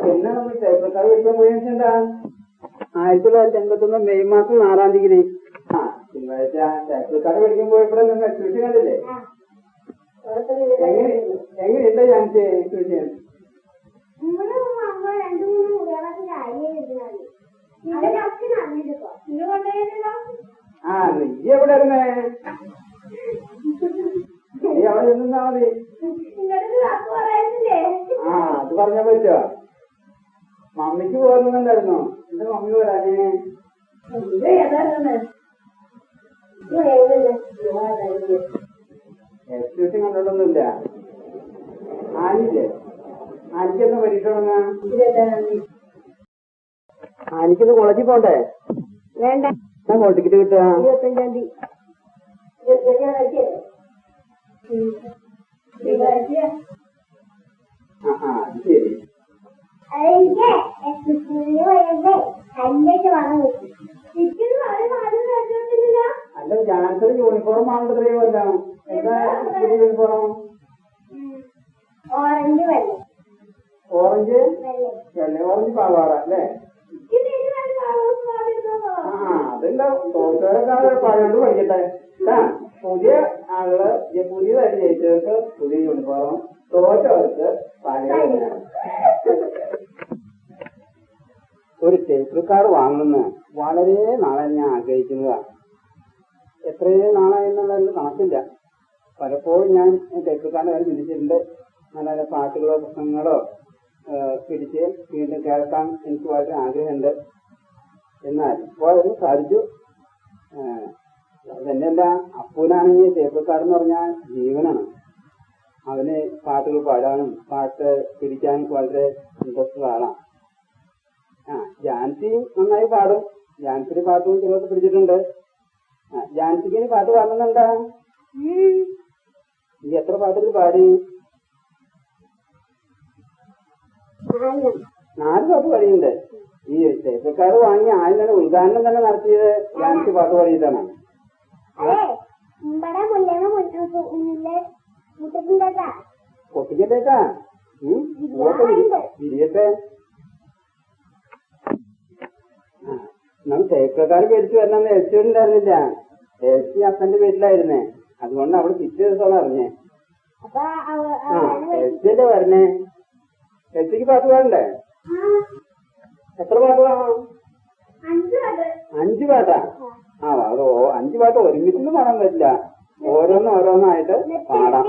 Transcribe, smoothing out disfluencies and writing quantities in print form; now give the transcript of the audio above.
പിന്നെ നമ്മൾ ടേപ്പക്കാർ പഠിക്കാൻ പോയെന്താ 1981 മെയ് മാസം 4-ാം തീയതി തിങ്കളാഴ്ച ടേപ്പക്കാർ പഠിക്കാൻ പോയപ്പോഴേ നിങ്ങൾ എക്സിബിഷൻ കണ്ടില്ലേ? എങ്ങനെയുണ്ട് ഞാൻ എക്സിബിഷൻ? നീ എവിടെ ഇരുന്നേ? നീ അവിടെ നിന്നാ മതി. അത് പറഞ്ഞാ പറ്റുമോ? മമ്മിക്ക് പോകുന്നുണ്ടായിരുന്നോ? എന്റെ മമ്മി വരാനേ എക്സിബിഷൻ കണ്ടോണ്ടൊന്നുമില്ല. ആനില്ലേ? ആനിക്കെന്നാ പരീക്ഷ തുടങ്ങാ? ആനിക്കൊന്ന് കോളേജിൽ പോണ്ടേ? വേണ്ട. ഹോൾ ടിക്കറ്റ് കിട്ടുക 25-ാം തീയതി. അത് ശരി. അല്ല ജാൻസർ യൂണിഫോം ആണല്ലോ. എന്താ യൂണിഫോം? ഓറഞ്ച് വെള്ള ഓറഞ്ച് പാവാട അല്ലേ? അതുണ്ടാവും. തോറ്റോരൊക്കെ പഴയോണ്ട് പഠിക്കട്ടെ. പുതിയ ആളുകള് പുതിയതായിട്ട് ജയിച്ചവർക്ക് പുതിയ യൂണിഫോം, തോറ്റവർക്ക് പഴയ. ഒരു ടേപ്പ് കാർ വാങ്ങണമെന്ന് വളരെ നാളെ ഞാൻ ആഗ്രഹിക്കുന്നതാ. എത്രയോ നാളായെന്നുള്ളതിന് കണക്കില്ല. പലപ്പോഴും ഞാൻ ടേപ്പ് കാറിന്റെ കാര്യം ചിന്തിച്ചിട്ടുണ്ട്. നല്ല നല്ല പാട്ടുകളോ പ്രസംഗങ്ങളോ പിടിച്ച് വീണ്ടും കേൾക്കാൻ എനിക്ക് വളരെ ആഗ്രഹമുണ്ട്. എന്നാൽ ഇപ്പോൾ അതിന് സാധിച്ചു. അതന്നെയല്ല, അപ്പൂനാണെങ്കിൽ ടേപ്പക്കാരെന്ന് പറഞ്ഞാൽ ജീവനാണ്. അവന് പാട്ടുകൾ പാടാനും പാട്ട് പിടിക്കാനും വളരെ ഇൻട്രസ്റ്റ് ഉള്ള ആളാണ്. ജാൻസി നന്നായി പാടും. ജാൻസിയുടെ പാട്ടും ചിലർക്ക് പിടിച്ചിട്ടുണ്ട്. ജാൻസിക്ക് ഇനി പാട്ട് പാടുന്നുണ്ടാ? നീ എത്ര പാട്ടുകൾ പാടി? 4 പാട്ട് പാടിയുണ്ട്. ഈ ടേപ്പക്കാർ വാങ്ങി ആദ്യം തന്നെ ഉദ്ഘാടനം തന്നെ നടത്തിയത് ജാൻസി പാട്ട് പാടിയിട്ടാണ്. പൊട്ടിക്കട്ടേക്കാ വിരിയട്ടെ. നമ്മൾ ടേപ്പക്കാർ പേടിച്ചു വരണമെന്ന് എൽസിണ്ടായിരുന്നില്ല. എൽസി അപ്പന്റെ വീട്ടിലായിരുന്നേ. അതുകൊണ്ട് അവള് പിറ്റേ ദിവസമാണ് അറിഞ്ഞേ. എൽസിയല്ലേ വരണേ? എൽസിക്ക് പാട്ട് പാടണ്ടേ? എത്ര പാട്ട് പാടണം? 5 പാട്ടാ? അതോ 5 പാട്ട് ഒരുമിച്ചൊന്നും പാടാൻ പറ്റില്ല. ഓരോന്നായിട്ട് പാടാം.